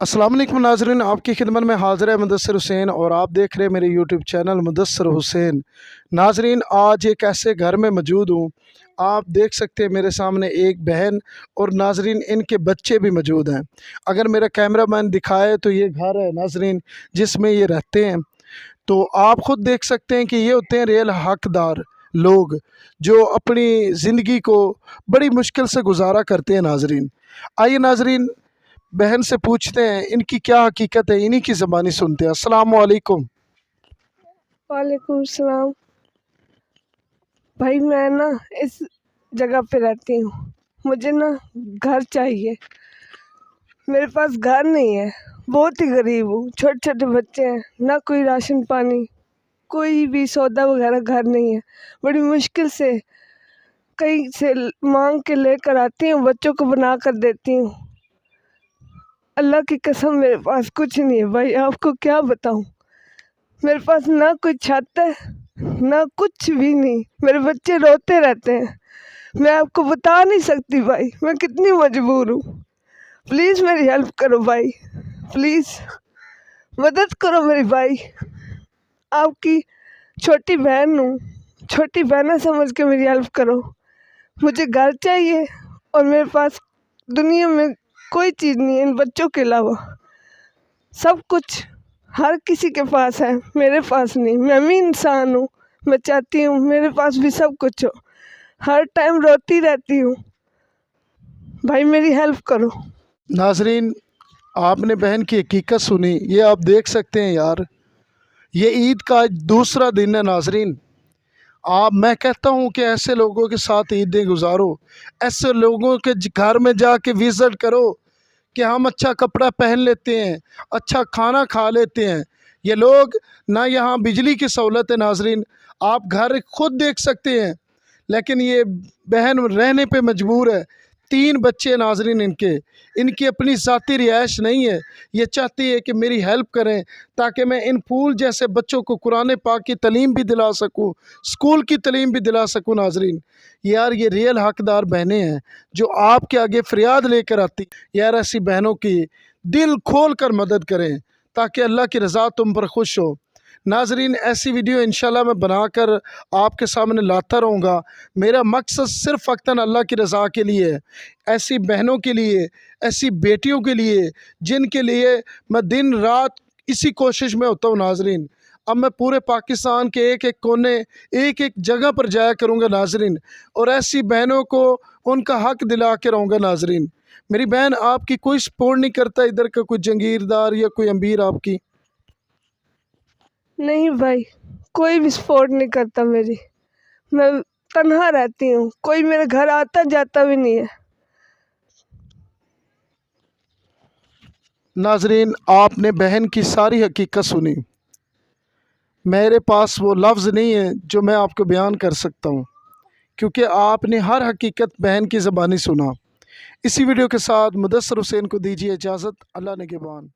अस्सलाम वालेकुम नाज़रीन, आपकी खिदमत में हाज़िर है मुदस्सिर हुसैन और आप देख रहे हैं मेरे यूट्यूब चैनल मुदस्सिर हुसैन। नाज़रीन, आज एक ऐसे घर में मौजूद हूँ, आप देख सकते हैं मेरे सामने एक बहन और नाज़रीन इनके बच्चे भी मौजूद हैं। अगर मेरा कैमरामैन दिखाए तो ये घर है नाज़रीन जिसमें ये रहते हैं। तो आप ख़ुद देख सकते हैं कि ये होते हैं रियल हकदार लोग जो अपनी ज़िंदगी को बड़ी मुश्किल से गुजारा करते हैं। नाज़रीन, आइए नाज़रीन बहन से पूछते हैं इनकी क्या हकीकत है, इन्हीं की ज़बानी सुनते हैं। अस्सलाम वालेकुम। वालेकुम सलाम। भाई मैं ना इस जगह पे रहती हूँ, मुझे ना घर चाहिए। मेरे पास घर नहीं है, बहुत ही गरीब हूँ, छोटे छोटे बच्चे हैं, ना कोई राशन पानी, कोई भी सौदा वगैरह घर नहीं है। बड़ी मुश्किल से कहीं से मांग के लेकर आती हूँ, बच्चों को बना कर देती हूँ। अल्लाह की कसम मेरे पास कुछ नहीं है भाई, आपको क्या बताऊँ। मेरे पास ना कोई छत है, ना कुछ भी नहीं। मेरे बच्चे रोते रहते हैं, मैं आपको बता नहीं सकती भाई मैं कितनी मजबूर हूँ। प्लीज़ मेरी हेल्प करो भाई, प्लीज़ मदद करो मेरी भाई। आपकी छोटी बहन हूँ, छोटी बहना समझ के मेरी हेल्प करो। मुझे घर चाहिए और मेरे पास दुनिया में कोई चीज़ नहीं है इन बच्चों के अलावा। सब कुछ हर किसी के पास है, मेरे पास नहीं। मैं भी इंसान हूँ, मैं चाहती हूँ मेरे पास भी सब कुछ हो। हर टाइम रोती रहती हूँ, भाई मेरी हेल्प करो। नाज़रीन, आपने बहन की हकीकत सुनी, ये आप देख सकते हैं यार, ये ईद का आज दूसरा दिन है। नाज़रीन, मैं कहता हूँ कि ऐसे लोगों के साथ ईदें गुजारो, ऐसे लोगों के घर में जाके विज़िट करो कि हम अच्छा कपड़ा पहन लेते हैं, अच्छा खाना खा लेते हैं। ये लोग ना यहाँ बिजली की सहूलत है। नाज़रीन, आप घर खुद देख सकते हैं, लेकिन ये बहन रहने पे मजबूर है। 3 बच्चे नाज़रीन इनकी अपनी ज़ाती रिहाइश नहीं है। ये चाहती है कि मेरी हेल्प करें ताकि मैं इन फूल जैसे बच्चों को कुरान पाक की तालीम भी दिला सकूं, स्कूल की तालीम भी दिला सकूं। नाज़रीन यार, ये रियल हकदार बहनें हैं जो आपके आगे फ़रियाद लेकर आती। यार, ऐसी बहनों की दिल खोल कर मदद करें ताकि अल्लाह की रज़ा तुम पर खुश हो। नाज़रीन, ऐसी वीडियो इंशाल्लाह मैं बनाकर आपके सामने लाता रहूँगा। मेरा मकसद सिर्फ़ फ़क़्तन अल्लाह की रज़ा के लिए है, ऐसी बहनों के लिए, ऐसी बेटियों के लिए जिनके लिए मैं दिन रात इसी कोशिश में होता हूँ। नाज़रीन, अब मैं पूरे पाकिस्तान के एक एक कोने, एक एक जगह पर जाया करूँगा नाज़रीन, और ऐसी बहनों को उनका हक़ दिला के रहूँगा। नाज़रीन, मेरी बहन आपकी कोई सपोर्ट नहीं करता, इधर का कोई जंगीरदार या कोई अमीर आपकी? नहीं भाई, कोई भी सपोर्ट नहीं करता मेरी। मैं तन्हा रहती हूँ, कोई मेरे घर आता जाता भी नहीं है। नाज़रीन, आपने बहन की सारी हकीकत सुनी। मेरे पास वो लफ्ज़ नहीं है जो मैं आपको बयान कर सकता हूँ, क्योंकि आपने हर हकीकत बहन की ज़बानी सुना। इसी वीडियो के साथ मुदस्सिर हुसैन को दीजिए इजाज़त। अल्लाह निगहबान।